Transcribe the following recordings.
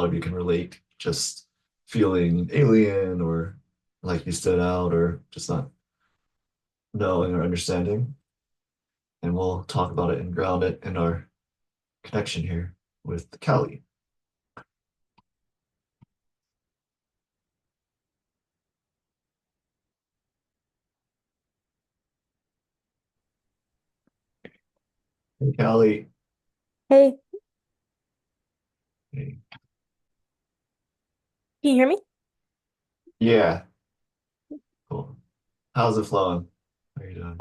lot of you can relate, just feeling alien or like you stood out or just not knowing or understanding. And we'll talk about it and ground it in our connection here with Callie. Hey, Callie. Hey, Hey. can you hear me? Yeah, cool. How's it flowing? How are you doing?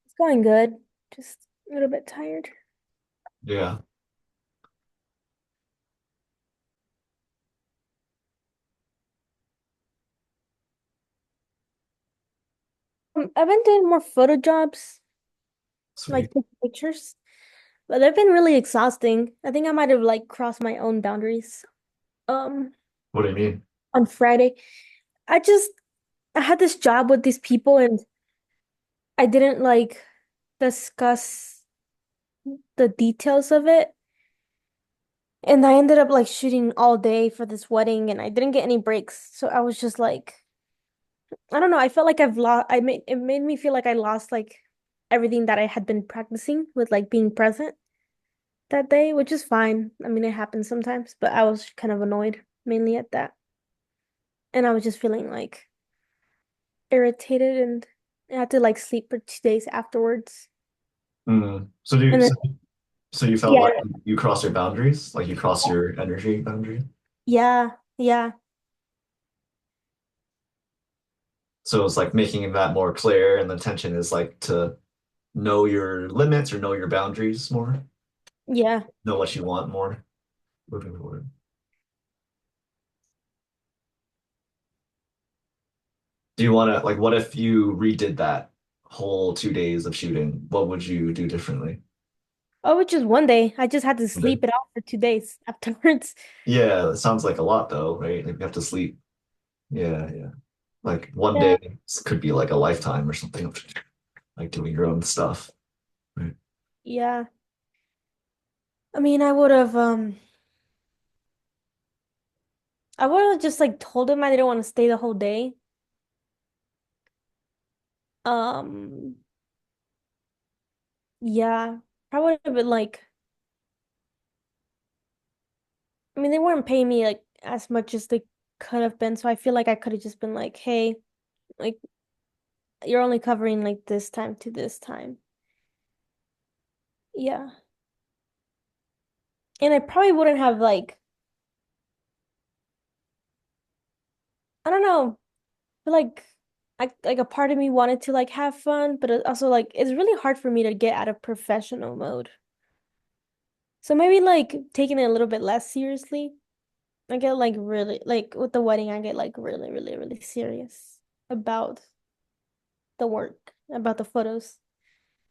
It's going good. Just a little bit tired. Yeah. I've been doing more photo jobs, like Sweet. taking pictures, but they've been really exhausting. I think I might have like crossed my own boundaries. Um, What do you mean? on Friday, I just I had this job with these people and I didn't like discuss the details of it. And I ended up like shooting all day for this wedding and I didn't get any breaks. So I was just like I don't know. I felt like I've lost. It made me feel like I lost like everything that I had been practicing with like being present that day, which is fine. I mean, it happens sometimes, but I was kind of annoyed mainly at that, and I was just feeling like irritated, and I had to like sleep for 2 days afterwards. Mm. So do you, And then so, so you felt yeah, like you crossed your boundaries, like you crossed your energy boundary? yeah, yeah, So it's like making that more clear, and the intention is like to know your limits or know your boundaries more, yeah. know what you want more moving forward. Do you want to like what if you redid that whole 2 days of shooting? What would you do differently? Oh, which is one day. I just had to Okay. sleep it off for 2 days afterwards. Yeah, it sounds like a lot though, right? Like you have to sleep. Yeah, yeah. Like one Yeah, day could be like a lifetime or something, like doing your own stuff. Right. yeah. I mean, I would have just like told him I didn't want to stay the whole day. Um, yeah, I would have been like, I mean, they weren't paying me like as much as they could have been, so I feel like I could have just been like, hey, like you're only covering like this time to this time. Yeah. And I probably wouldn't have like, I don't know, but like a part of me wanted to like have fun, but it also like it's really hard for me to get out of professional mode. So maybe like taking it a little bit less seriously. I get like really like with the wedding, I get like really, really, really serious about the work, about the photos.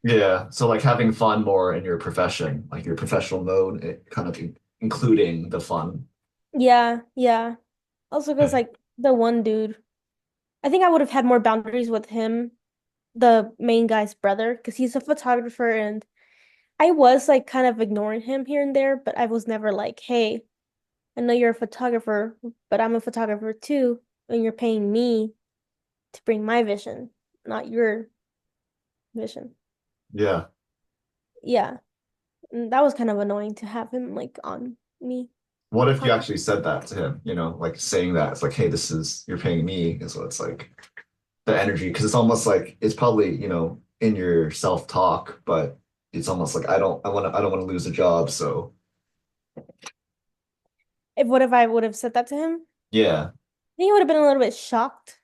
Yeah. So like having fun more in your profession, like your professional mode, it kind of including the fun. Yeah, yeah. Also because Okay. like the one dude, I think I would have had more boundaries with him, the main guy's brother, because he's a photographer and I was like kind of ignoring him here and there, but I was never like, hey, I know you're a photographer, but I'm a photographer too, and you're paying me to bring my vision, not your vision. Yeah. Yeah. And that was kind of annoying to have him like on me. What if you Con actually said that to him, like saying that it's like, hey, this is you're paying me, is what it's like the energy, because it's almost like it's probably, in your self-talk, but it's almost like I don't want to lose a job, so If what if I would have said that to him? yeah. I think he would have been a little bit shocked,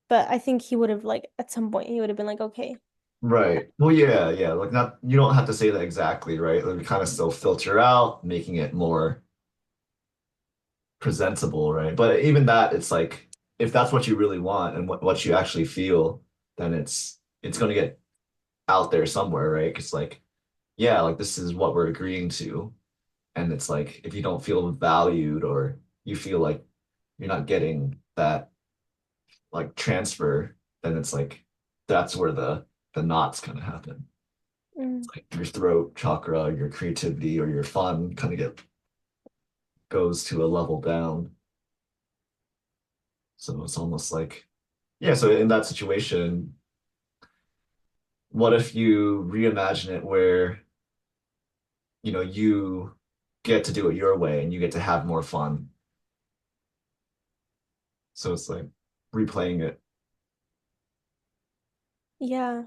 but I think he would have like at some point he would have been like, okay. Right. Well, yeah, yeah. Like not you don't have to say that exactly, right? Like we kind of still filter out, making it more presentable, right? But even that, it's like if that's what you really want and what you actually feel, then it's going to get out there somewhere, right? Because like, yeah, like this is what we're agreeing to, and it's like if you don't feel valued or you feel like you're not getting that like transfer, then it's like that's where the knots kind of happen. Mm. Like your throat chakra, your creativity or your fun kind of get goes to a level down. So it's almost like, yeah, so in that situation, what if you reimagine it where, you get to do it your way and you get to have more fun. So it's like replaying it. Yeah.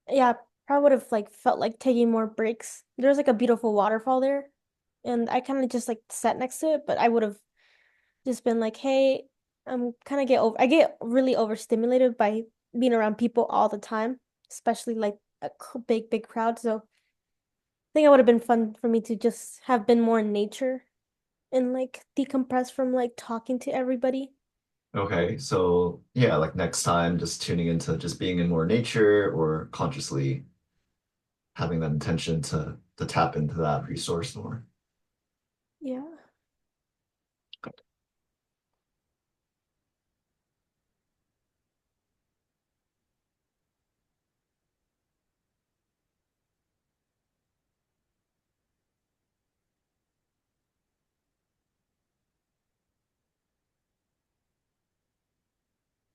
Yeah, probably would have like felt like taking more breaks. There's like a beautiful waterfall there, and I kind of just like sat next to it, but I would have just been like, "Hey, I'm kind of get over I get really overstimulated by being around people all the time, especially like a big crowd." So, I think it would have been fun for me to just have been more in nature and like decompress from like talking to everybody. Okay, so yeah, like next time, just tuning into just being in more nature or consciously having that intention to tap into that resource more. Yeah.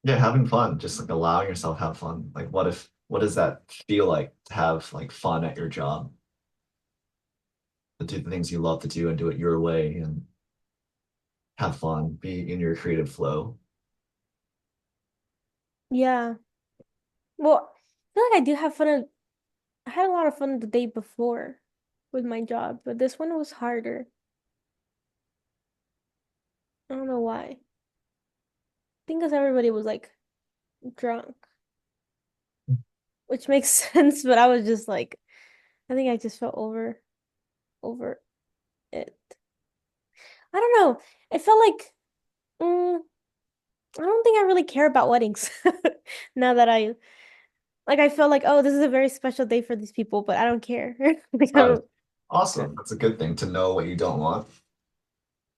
Yeah, having fun, just like allowing yourself to have fun. Like what does that feel like to have like fun at your job? To do the things you love to do and do it your way and have fun, be in your creative flow. Yeah. Well, I feel like I do have fun. I had a lot of fun the day before with my job, but this one was harder. I don't know why. I think because everybody was like drunk, which makes sense, but I was just like, I think I just felt over it. I don't know. It felt like, I don't think I really care about weddings now that I felt like, oh, this is a very special day for these people, but I don't care. Like, I Nice. don't, Awesome. That's a good thing to know what you don't want.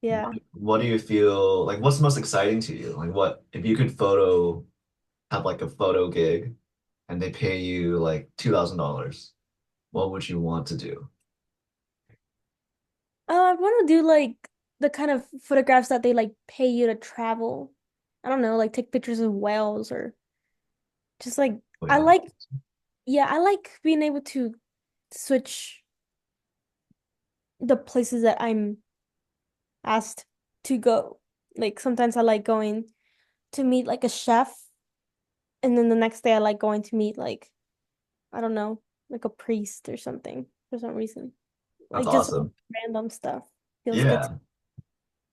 yeah. What do you feel like what's most exciting to you? Like what if you could have like a photo gig and they pay you like $2,000, what would you want to do? I want to do like the kind of photographs that they like pay you to travel. I don't know, like take pictures of whales or just like Oh, I yeah. like yeah, I like being able to switch the places that I'm asked to go. Like sometimes I like going to meet like a chef, and then the next day I like going to meet like I don't know, like a priest or something for some reason. That's Like just awesome. random stuff. Feels good. Yeah.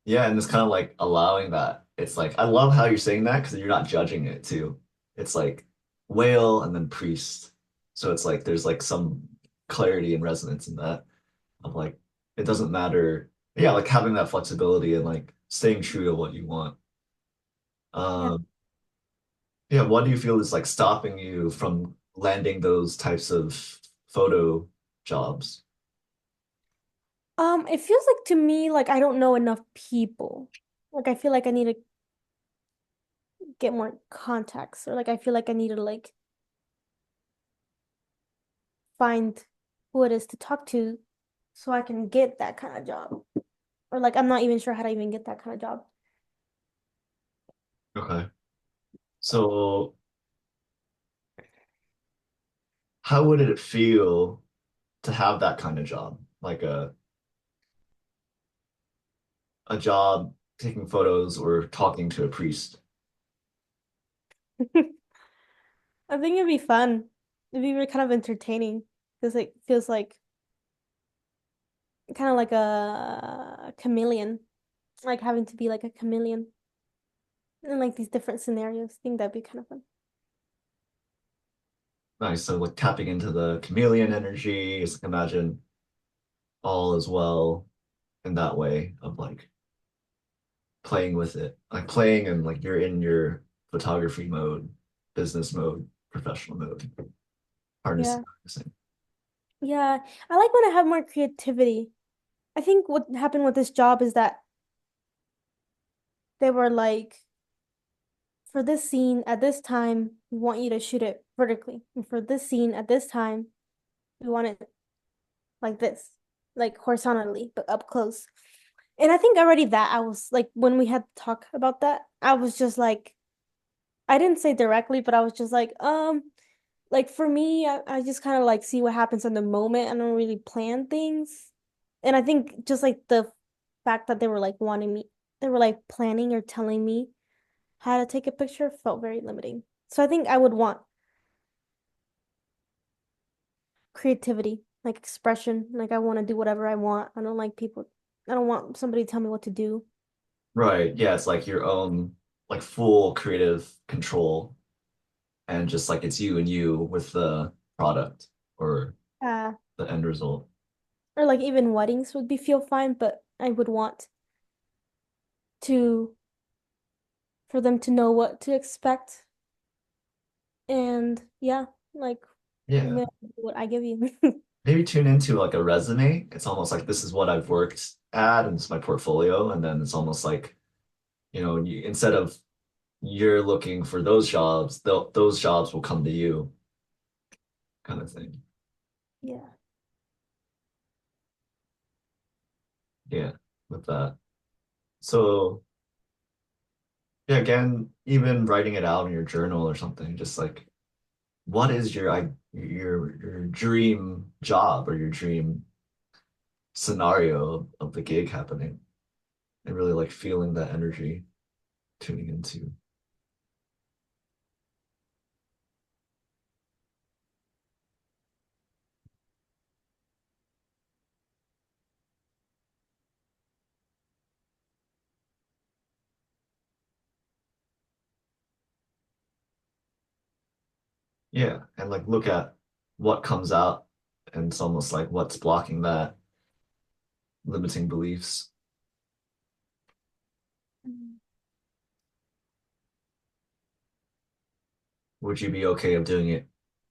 Yeah, and it's kind of like allowing that. It's like I love how you're saying that because you're not judging it too. It's like whale and then priest. So it's like there's like some clarity and resonance in that of like it doesn't matter. Yeah, like having that flexibility and like staying true to what you want. Yeah. Um, yeah, what do you feel is like stopping you from landing those types of photo jobs? It feels like to me like I don't know enough people. Like I feel like I need to get more contacts or like I feel like I need to like find who it is to talk to so I can get that kind of job. Or like I'm not even sure how to even get that kind of job. Okay. So how would it feel to have that kind of job? Like a job taking photos or talking to a priest. I think it'd be fun. It'd be really kind of entertaining because it feels like kind of like a chameleon, like having to be like a chameleon in like these different scenarios. I think that'd be kind of fun. Nice. So like tapping into the chameleon energy, just like imagine all as well in that way of like playing with it. Like playing and like you're in your photography mode, business mode, professional mode, Yeah. harnessing. Yeah. I like when I have more creativity. I think what happened with this job is that they were like, for this scene at this time, we want you to shoot it vertically. And for this scene at this time, We want it like this, like horizontally, but up close. And I think already that I was like, when we had to talk about that, I was just like, I didn't say directly, but I was just like for me, I just kind of like see what happens in the moment. I don't really plan things. And I think just like the fact that they were like wanting me, they were like planning or telling me how to take a picture felt very limiting. So I think I would want creativity, like expression. Like I want to do whatever I want. I don't like people, I don't want somebody to tell me what to do. Right. Yeah, it's like your own like full creative control and just like it's you and you with the product or Uh, the end result. or like even weddings would be feel fine, but I would want to for them to know what to expect. And yeah, like you Yeah. may do what I give you. Maybe tune into like a resume. It's almost like this is what I've worked at and it's my portfolio. And then it's almost like, instead of you're looking for those jobs, those jobs will come to you kind of thing. Yeah. Yeah, with that. So yeah, again, even writing it out in your journal or something, just like what is your dream job or your dream scenario of the gig happening and really like feeling that energy tuning into. Yeah, and like look at what comes out and it's almost like what's blocking that limiting beliefs. Mm. Would you be okay of doing it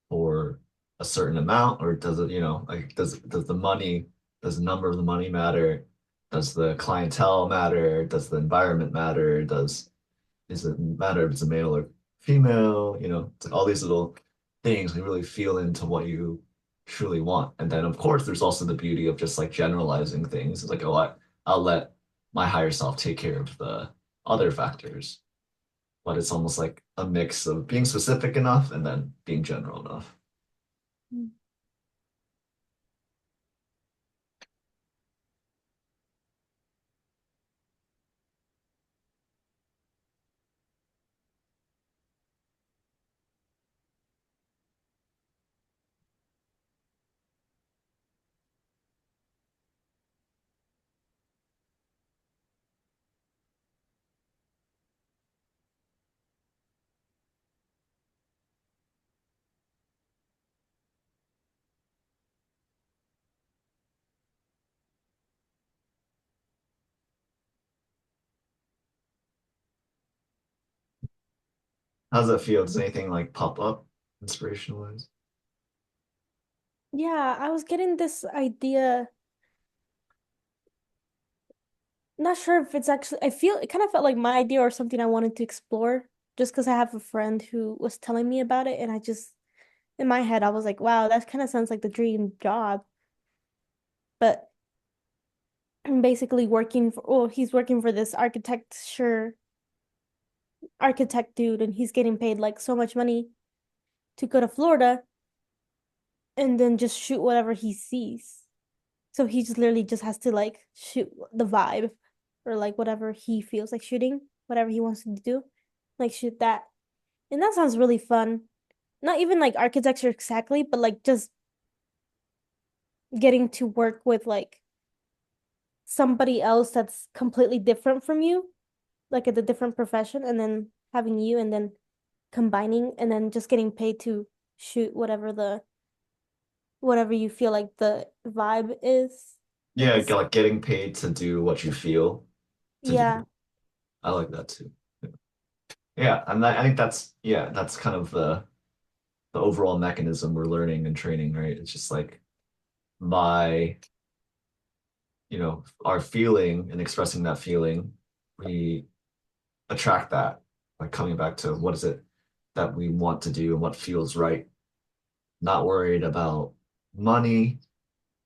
for a certain amount, or does it, like does the money, does the number of the money matter? Does the clientele matter? Does the environment matter? Does it matter if it's a male or female? It's like all these little things we really feel into what you truly want. And then of course there's also the beauty of just like generalizing things. It's like, oh, I'll let my higher self take care of the other factors. But it's almost like a mix of being specific enough and then being general enough. Mm. How does that feel? Does anything like pop up inspiration wise? Yeah, I was getting this idea. Not sure if it's actually, I feel it kind of felt like my idea or something I wanted to explore just because I have a friend who was telling me about it. And I just, in my head, I was like, wow, that kind of sounds like the dream job. But I'm basically working for, oh, he's working for this architect dude, and he's getting paid like so much money to go to Florida and then just shoot whatever he sees. So he just literally just has to like shoot the vibe or like whatever he feels like shooting, whatever he wants to do, like shoot that. And that sounds really fun. Not even like architecture exactly, but like just getting to work with like somebody else that's completely different from you, like at a different profession, and then having you and then combining and then just getting paid to shoot whatever you feel like the vibe is. Like Yeah, this. like getting paid to do what you feel to do. Yeah. I like that too. Yeah, and I think that's kind of the overall mechanism we're learning and training, right? It's just like by, our feeling and expressing that feeling, we attract that. Like coming back to what is it that we want to do and what feels right. Not worried about money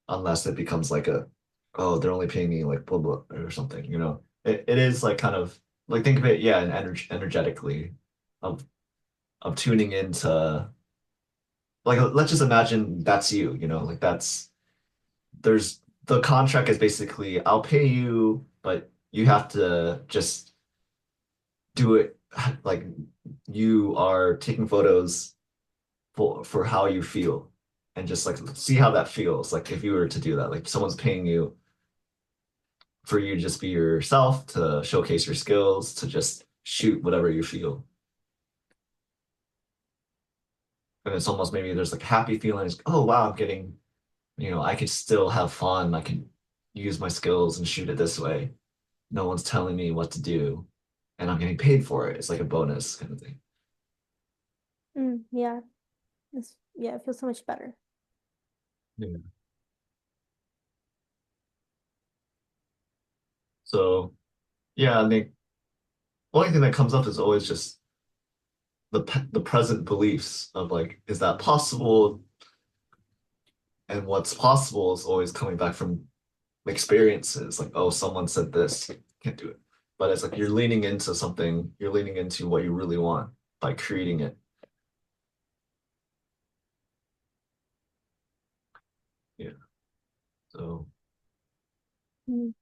unless it becomes like a, oh, they're only paying me like blah blah or something, you know. It is like kind of like think of it, yeah, and energetically of tuning into like let's just imagine that's you, you know, like that's there's the contract is basically I'll pay you, but you have to just do it like you are taking photos for how you feel and just like see how that feels. Like if you were to do that, like someone's paying you for you to just be yourself, to showcase your skills, to just shoot whatever you feel. And it's almost maybe there's like happy feelings. Oh wow, I'm getting, you know, I could still have fun. I can use my skills and shoot it this way. No one's telling me what to do, and I'm getting paid for it. It's like a bonus kind of thing. Yeah. Yeah, it feels so much better. Yeah. So yeah, I think only thing that comes up is always just the present beliefs of like, is that possible? And what's possible is always coming back from experiences. Like, oh, someone said this, can't do it. But it's like you're leaning into something, you're leaning into what you really want by creating it. Yeah. So Mm.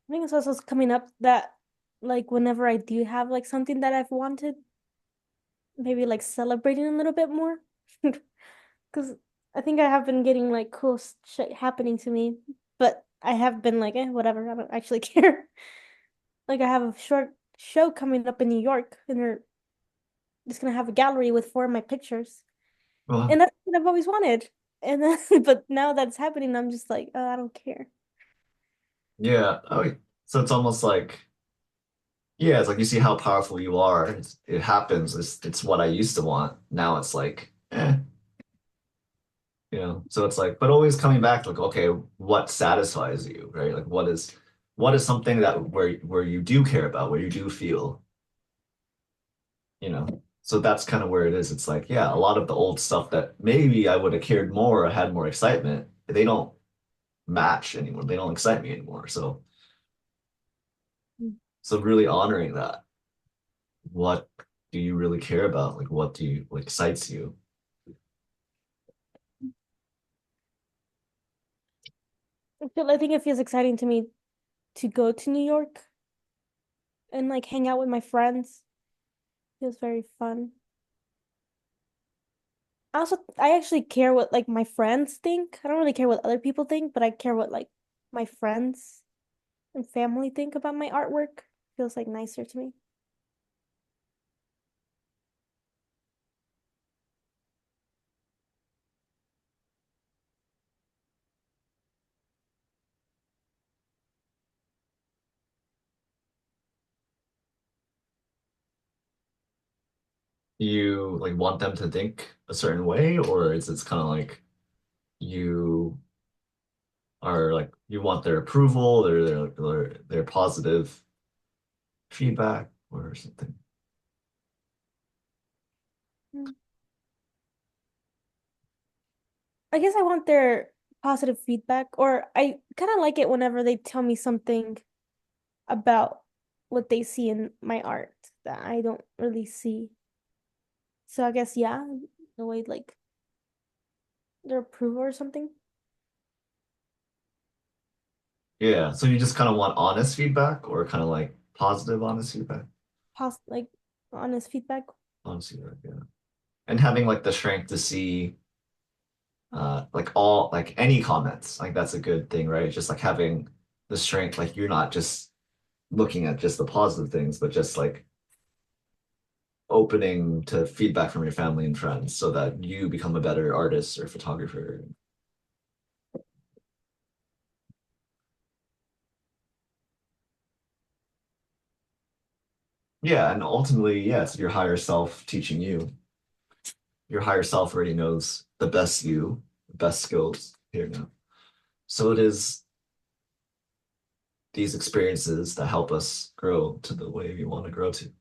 I think it's also coming up that like whenever I do have like something that I've wanted, maybe like celebrating a little bit more. Because I think I have been getting like cool shit happening to me, but I have been like, whatever, I don't actually care. Like I have a short show coming up in New York, and they're just gonna have a gallery with four of my pictures. well, And that's what I've always wanted. And then, but now that's happening, I'm just like, oh, I don't care. yeah. Oh, so it's almost like, yeah, it's like you see how powerful you are. It happens. It's what I used to want. Now it's like, you know. So it's like, but always coming back to like, okay, what satisfies you, right? Like what is something that where you do care about, where you do feel, you know. So that's kind of where it is. It's like, yeah, a lot of the old stuff that maybe I would have cared more or had more excitement, they don't match anymore. They don't excite me anymore. So really honoring that. What do you really care about? Like what excites you? I think it feels exciting to me to go to New York and like hang out with my friends. Feels very fun. I actually care what like my friends think. I don't really care what other people think, but I care what like my friends and family think about my artwork. Feels like nicer to me. Do you like want them to think a certain way, or is it kind of like you are like you want their approval, their positive feedback or something? Mm. I guess I want their positive feedback, or I kind of like it whenever they tell me something about what they see in my art that I don't really see. So I guess yeah, the way like their approval or something. Yeah, so you just kind of want honest feedback or kind of like positive honest feedback? Like honest feedback. Honest feedback, yeah. And having like the strength to see like all like any comments, like that's a good thing, right? Just like having the strength, like you're not just looking at just the positive things, but just like opening to feedback from your family and friends so that you become a better artist or photographer. Yeah, and ultimately, yeah, it's your higher self teaching you. Your higher self already knows the best you, the best skills here now. So it is these experiences that help us grow to the way we want to grow to.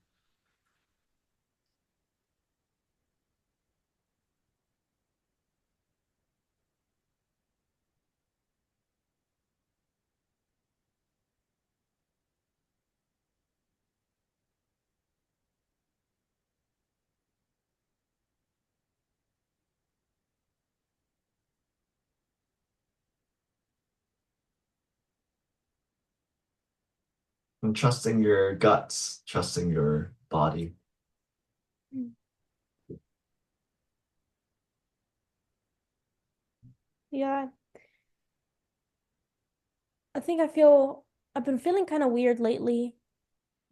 And trusting your guts, trusting your body. Mm. Yeah, I think I've been feeling kind of weird lately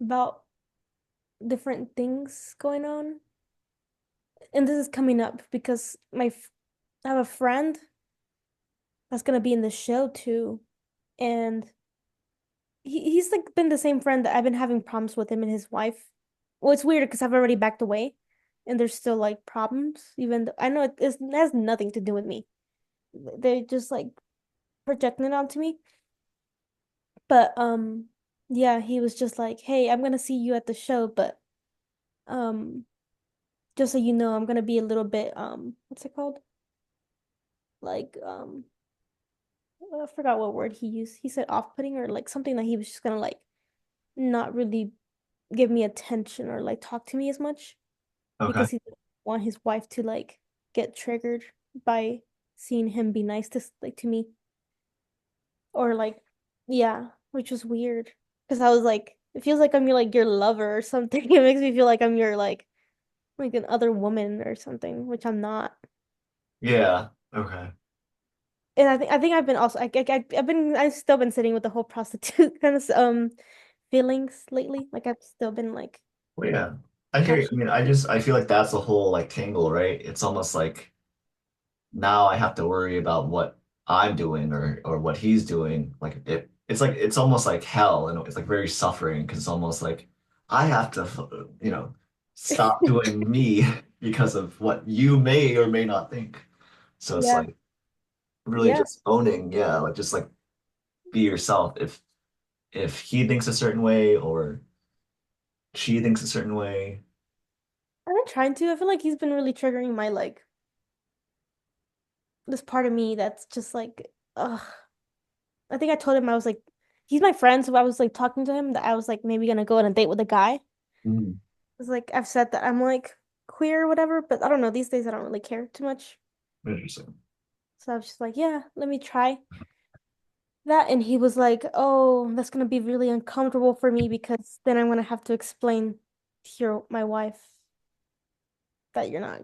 about different things going on. And this is coming up because I have a friend that's gonna be in the show too. And he's like been the same friend that I've been having problems with him and his wife. Well, it's weird because I've already backed away and there's still like problems, even though I know it has nothing to do with me. They just like projecting it onto me. But yeah, he was just like, "Hey, I'm gonna see you at the show, but um just so you know, I'm gonna be a little bit what's it called? Like I forgot what word he used. He said off-putting or like something that he was just gonna like not really give me attention or like talk to me as much Okay. because he didn't want his wife to like get triggered by seeing him be nice to like to me or like yeah, which was weird because I was like it feels like I'm your lover or something. It makes me feel like I'm your like an other woman or something, which I'm not. Yeah. Okay. And I think I've been also I've still been sitting with the whole prostitute kind of feelings lately. Like I've still been like Well, yeah. I hear you. I attached. mean, I feel like that's a whole like tangle, right? It's almost like now I have to worry about what I'm doing or what he's doing. Like it's like it's almost like hell and it's like very suffering because it's almost like I have to, stop doing me because of what you may or may not think. So it's Yeah. like really Yeah. just owning, yeah, like just like be yourself. If he thinks a certain way or she thinks a certain way. I've been trying to. I feel like he's been really triggering my like this part of me that's just like ugh. I think I told him I was like he's my friend, so I was like talking to him that I was like maybe gonna go on a date with a guy. Mhm. It's like I've said that I'm like queer or whatever, but I don't know. These days I don't really care too much. Interesting. So I was just like, yeah, let me try that. And he was like, oh, that's gonna be really uncomfortable for me because then I'm gonna have to explain to my wife that you're not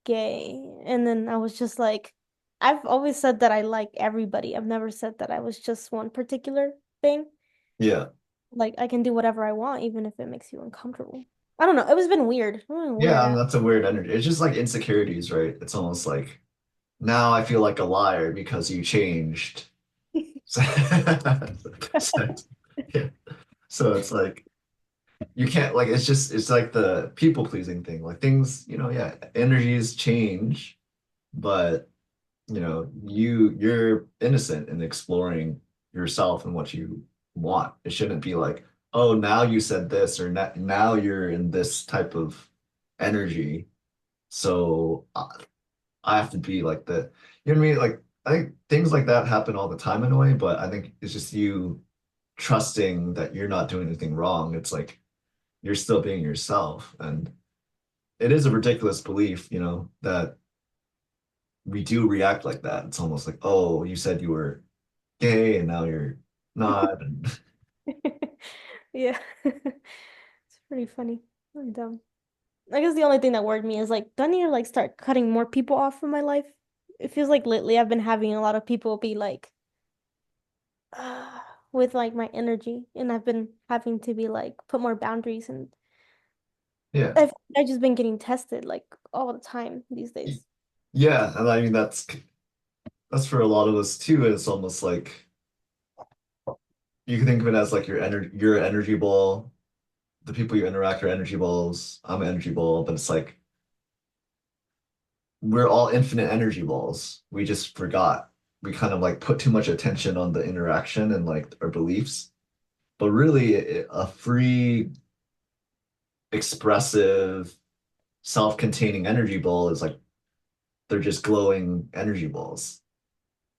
gay. And then I was just like, I've always said that I like everybody. I've never said that I was just one particular thing. Yeah. Like I can do whatever I want, even if it makes you uncomfortable. I don't know. It was been weird. It's been weird. Yeah, I mean, that's a weird energy. It's just like insecurities, right? It's almost like now I feel like a liar because you changed. So, yeah. So it's like you can't like it's like the people pleasing thing. Like things, yeah, energies change, but you're innocent in exploring yourself and what you want. It shouldn't be like, oh, now you said this or now you're in this type of energy. So I have to be like you know what I mean? Like I think things like that happen all the time in a way, but I think it's just you trusting that you're not doing anything wrong. It's like you're still being yourself. And it is a ridiculous belief, that we do react like that. It's almost like, oh, you said you were gay and now you're not. And Yeah. It's pretty funny. Really dumb. I guess the only thing that worried me is like, do I need to like start cutting more people off from my life? It feels like lately I've been having a lot of people be like, with like my energy, and I've been having to be like put more boundaries and Yeah. I've just been getting tested like all the time these Y- days. Yeah, and I mean that's for a lot of us too. It's almost like you can think of it as like your energy ball. The people you interact are energy balls. I'm an energy ball, but it's like we're all infinite energy balls. We just forgot. We kind of like put too much attention on the interaction and like our beliefs. But really, a free, expressive, self-containing energy ball is like they're just glowing energy balls. Mm.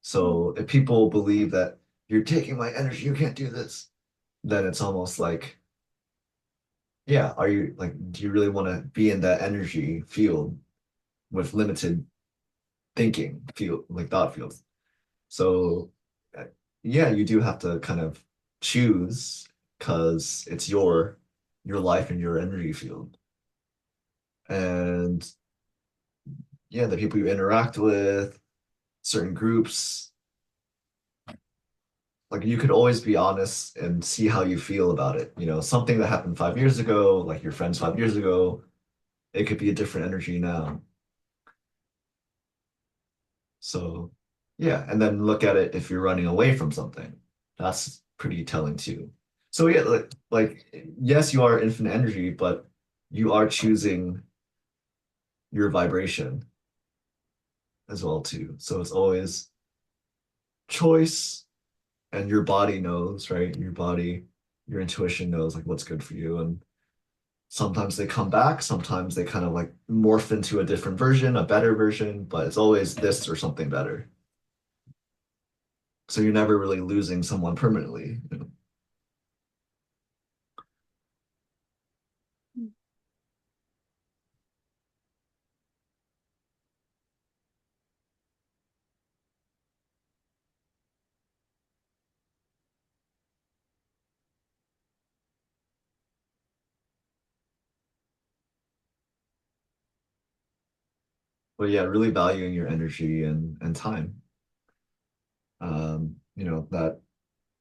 So if people believe that you're taking my energy, you can't do this, then it's almost like, yeah, are you like, do you really want to be in that energy field with limited thinking field, like thought fields? So, uh, yeah, you do have to kind of choose because it's your life and your energy field. And yeah, the people you interact with, certain groups, like you could always be honest and see how you feel about it. You know, something that happened 5 years ago, like your friends 5 years ago, it could be a different energy now. So, yeah, and then look at it if you're running away from something. That's pretty telling too. So yeah, yes, you are infinite energy, but you are choosing your vibration as well too. So it's always choice, and your body knows, right? Your body, your intuition knows like what's good for you. And sometimes they come back, sometimes they kind of like morph into a different version, a better version, but it's always this or something better. So you're never really losing someone permanently. You know? But yeah, really valuing your energy and time. That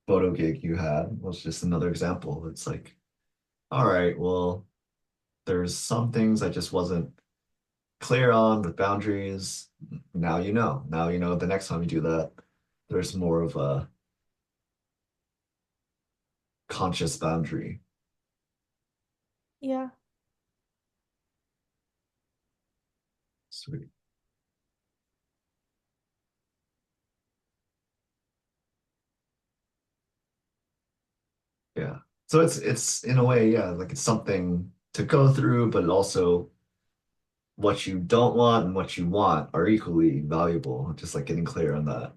photo gig you had was just another example. It's like, all right, well, there's some things I just wasn't clear on with boundaries. Now you know. Now you know the next time you do that, there's more of a conscious boundary. Yeah. Sweet. Yeah. So it's in a way, yeah, like it's something to go through, but also what you don't want and what you want are equally valuable. Just like getting clear on that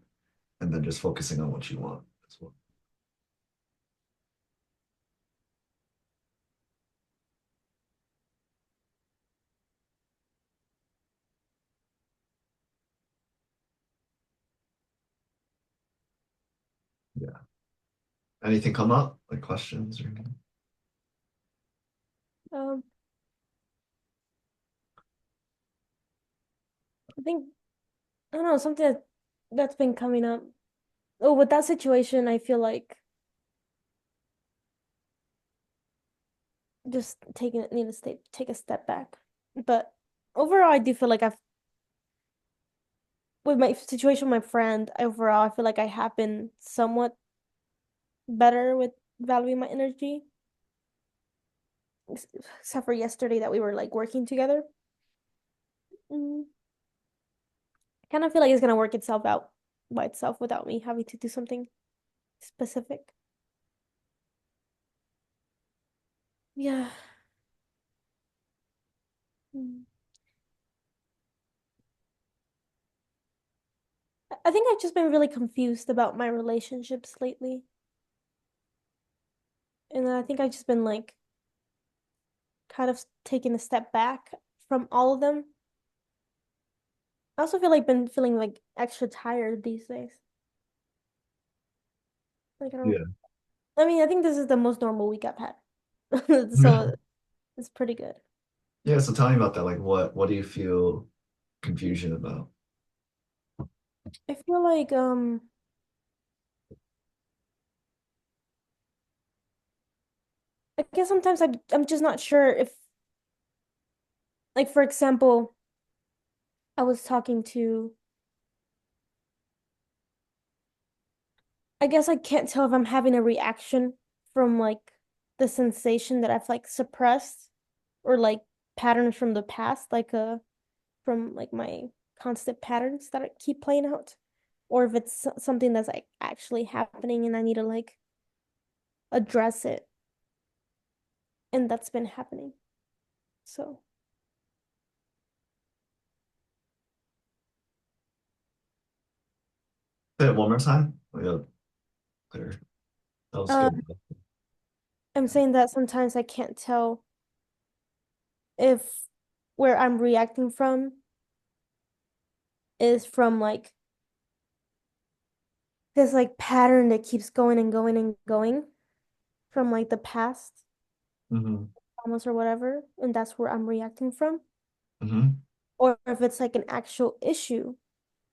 and then just focusing on what you want as well. Yeah. Anything come up? Like questions or anything? Um, I think I don't know, something that's been coming up. Oh, with that situation, I feel like just taking need to take a step back. But overall, I do feel like I've with my situation with my friend, overall, I feel like I have been somewhat better with valuing my energy, except for yesterday that we were like working together. Mm, I kind of feel like it's gonna work itself out by itself without me having to do something specific. Yeah. Mm. I think I've just been really confused about my relationships lately. And I think I've just been like kind of taking a step back from all of them. I also feel like been feeling like extra tired these days. Like I don't Yeah. I mean, I think this is the most normal week I've had. So it's pretty good. Yeah, so tell me about that. Like what do you feel confusion about? I feel like I guess sometimes I'm just not sure if Like for example, I was talking to, I guess I can't tell if I'm having a reaction from like the sensation that I've like suppressed or like patterns from the past, like from like my constant patterns that I keep playing out, or if it's something that's like actually happening and I need to like address it, and that's been happening. So, Say it one more time. Yeah, clear. That was uh, good. I'm saying that sometimes I can't tell if where I'm reacting from is from like this like pattern that keeps going and going and going from like the past, Hmm. almost or whatever, and that's where I'm reacting from, Hmm. or if it's like an actual issue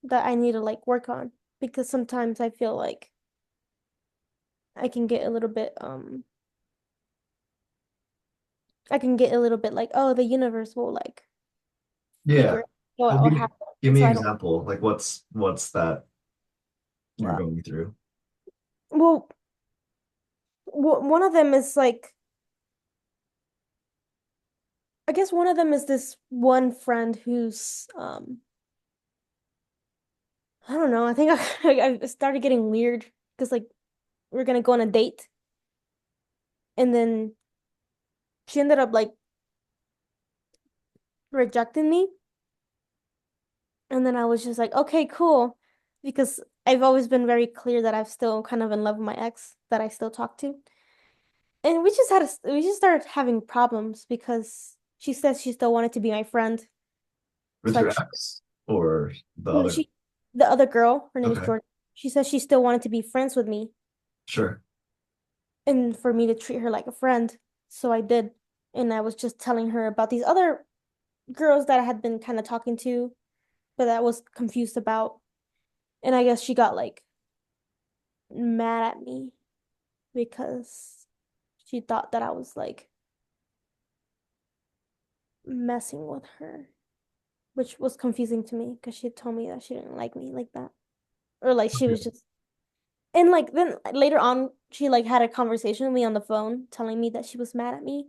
that I need to like work on because sometimes I feel like I can get a little bit I can get a little bit like, oh, the universe will like Yeah. figure it out Well, or happen. give And me so an I don't example. Like what's that you're uh, going through? well, one of them is like I guess one of them is this one friend who's I don't know, I think I started getting weird because like we're gonna go on a date and then she ended up like rejecting me. And then I was just like, okay, cool. Because I've always been very clear that I'm still kind of in love with my ex that I still talk to. And we just started having problems because she says she still wanted to be my friend. It's With like your ex or the no, other? the other girl, her name is Okay, Jordan. She says she still wanted to be friends with me sure. and for me to treat her like a friend. So I did. And I was just telling her about these other girls that I had been kind of talking to, but that I was confused about. And I guess she got like mad at me because she thought that I was like messing with her, which was confusing to me because she told me that she didn't like me like that. Or like she was Okay. just and like then later on she like had a conversation with me on the phone telling me that she was mad at me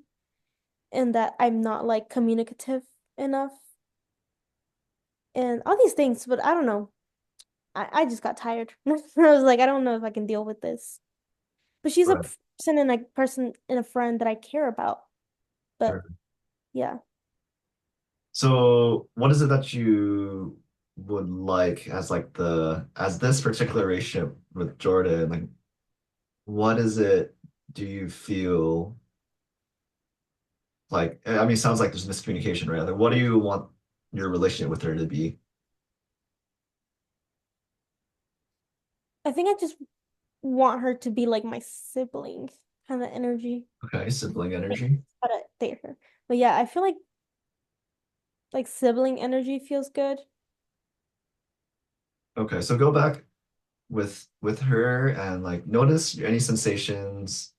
and that I'm not like communicative enough and all these things, but I don't know. I just got tired. I was like, I don't know if I can deal with this. But she's a Right. person and a person and a friend that I care about. But Sure. yeah. So what is it that you would like as like as this particular relationship with Jordan, like what is it do you feel like I mean it sounds like there's miscommunication, right? Like what do you want your relationship with her to be? I think I just want her to be like my sibling kind of energy. Okay, sibling Like, energy. how to date her. But yeah, I feel like sibling energy feels good. Okay, so go back with her and like notice any sensations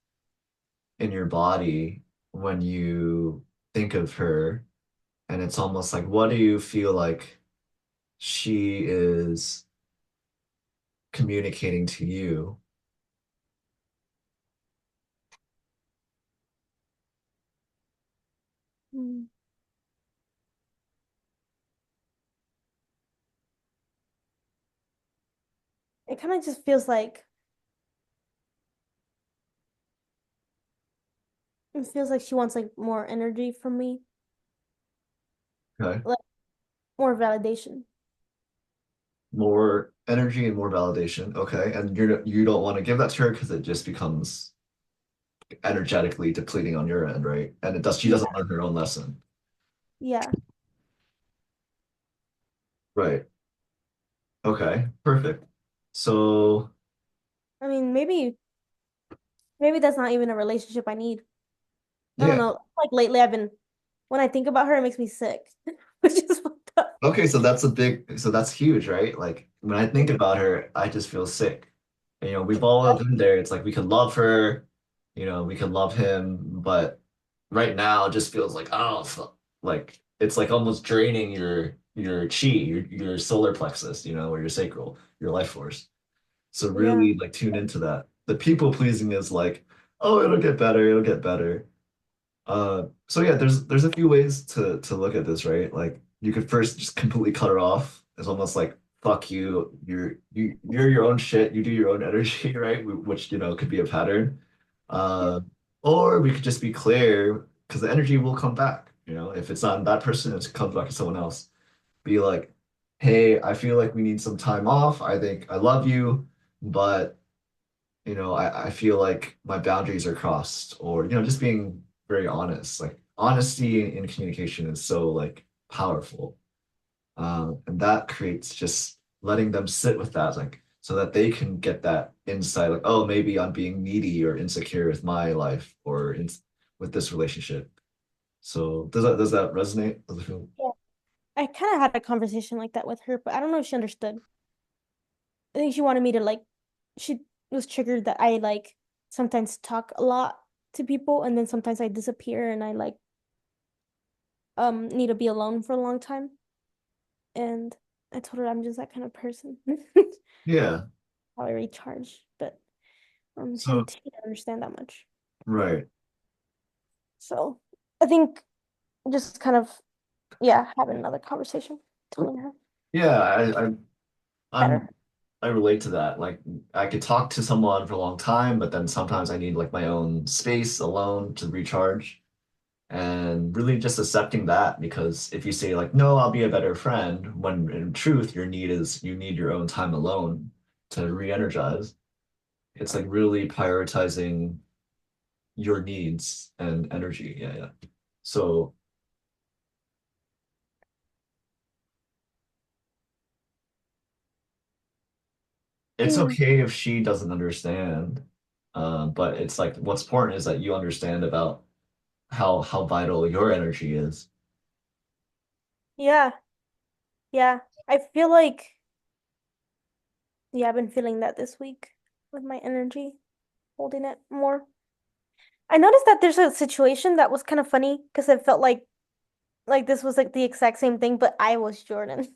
in your body when you think of her. And it's almost like, what do you feel like she is communicating to you? Mm. It kind of just feels like it feels like she wants like more energy from me, Okay. like more validation. More energy and more validation. Okay. And you don't want to give that to her because it just becomes energetically depleting on your end, right? And she doesn't Yeah, learn her own lesson. yeah. Right. Okay. Perfect. So I mean, maybe that's not even a relationship I need. I don't yeah. know. Like lately, I've been when I think about her, it makes me sick, which is fucked up. Okay, so that's huge, right? Like when I think about her, I just feel sick. And, we've all been there. It's like we could love her, we could love him, but right now it just feels like, oh, fuck. Like it's like almost draining your chi, your solar plexus, or your sacral, your life force. So Yeah. really like tune into that. The people pleasing is like, oh, it'll get better, it'll get better. So yeah, there's a few ways to look at this, right? Like you could first just completely cut her off. It's almost like fuck you, you're your own shit, you do your own energy, right? Which could be a pattern. Yeah. Uh, or we could just be clear because the energy will come back. If it's not in that person, it comes back to someone else. Be like, hey, I feel like we need some time off. I think I love you, but I feel like my boundaries are crossed, or just being very honest. Like honesty in communication is so like powerful. And that creates just letting them sit with that, like so that they can get that insight, like, oh, maybe I'm being needy or insecure with my life or with this relationship. So does that resonate? Does it feel Yeah. I kind of had a conversation like that with her, but I don't know if she understood. I think she wanted me to like, she was triggered that I like sometimes talk a lot to people and then sometimes I disappear and I like need to be alone for a long time. And I told her I'm just that kind of person. yeah. How I recharge, but So she didn't understand that much. right. So I think just kind of yeah, having another conversation, telling her Yeah, I'm better. I relate to that. Like I could talk to someone for a long time, but then sometimes I need like my own space alone to recharge. And really just accepting that, because if you say like, no, I'll be a better friend, when in truth your need is you need your own time alone to re-energize. It's like really prioritizing your needs and energy. Yeah, yeah. So it's Mm, okay if she doesn't understand. But it's like what's important is that you understand about how vital your energy is. yeah, yeah. I feel like yeah, I've been feeling that this week with my energy, holding it more. I noticed that there's a situation that was kind of funny because it felt like this was like the exact same thing, but I was Jordan.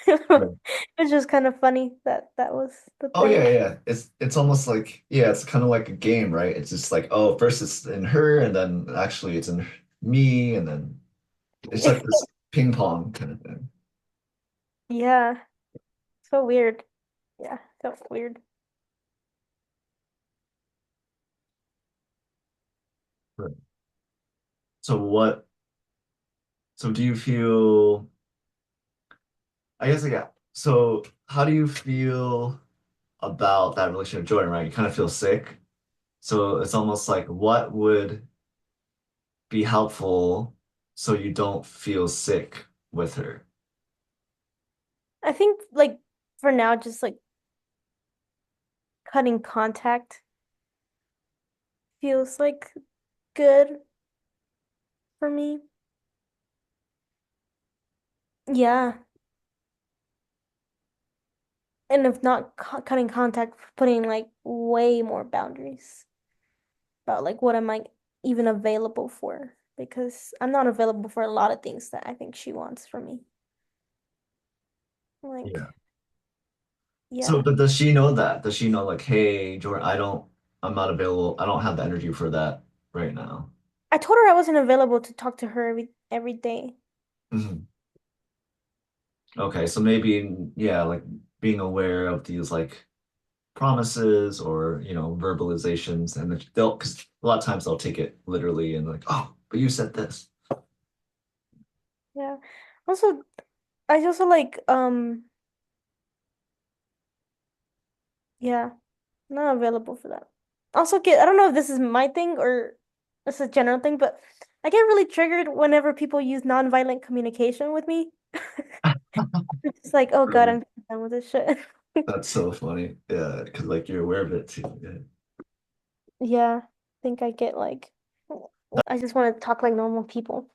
Right. It's just kind of funny that that was the Oh yeah, thing. yeah. Yeah. It's almost like yeah, it's kind of like a game, right? It's just like oh, first it's in her, and then actually it's in me, and then it's like this ping pong kind of thing. Yeah, so weird. Yeah, felt weird. Right. So what? So do you feel? I guess yeah. So how do you feel about that relationship with Jordan? Right, you kind of feel sick. So it's almost like what would be helpful so you don't feel sick with her? I think like for now, just like cutting contact feels like good for me. Yeah. And if not cutting contact, putting like way more boundaries about like what am I even available for? Because I'm not available for a lot of things that I think she wants from me. Like, Yeah. So, yeah. but does she know that? Does she know like, hey, Jordan, I'm not available. I don't have the energy for that right now. I told her I wasn't available to talk to her every day. Mhm. Okay, so maybe, yeah, like being aware of these like promises or, verbalizations, and because a lot of times they'll take it literally and like, oh, but you said this. Yeah. Also, I also like yeah, not available for that. Also get I don't know if this is my thing or it's a general thing, but I get really triggered whenever people use nonviolent communication with me. It's just like, oh God, Right. I'm done with this shit. That's so funny. Yeah, because like you're aware of it too. Yeah. Yeah, I think I get like I just want to talk like normal people.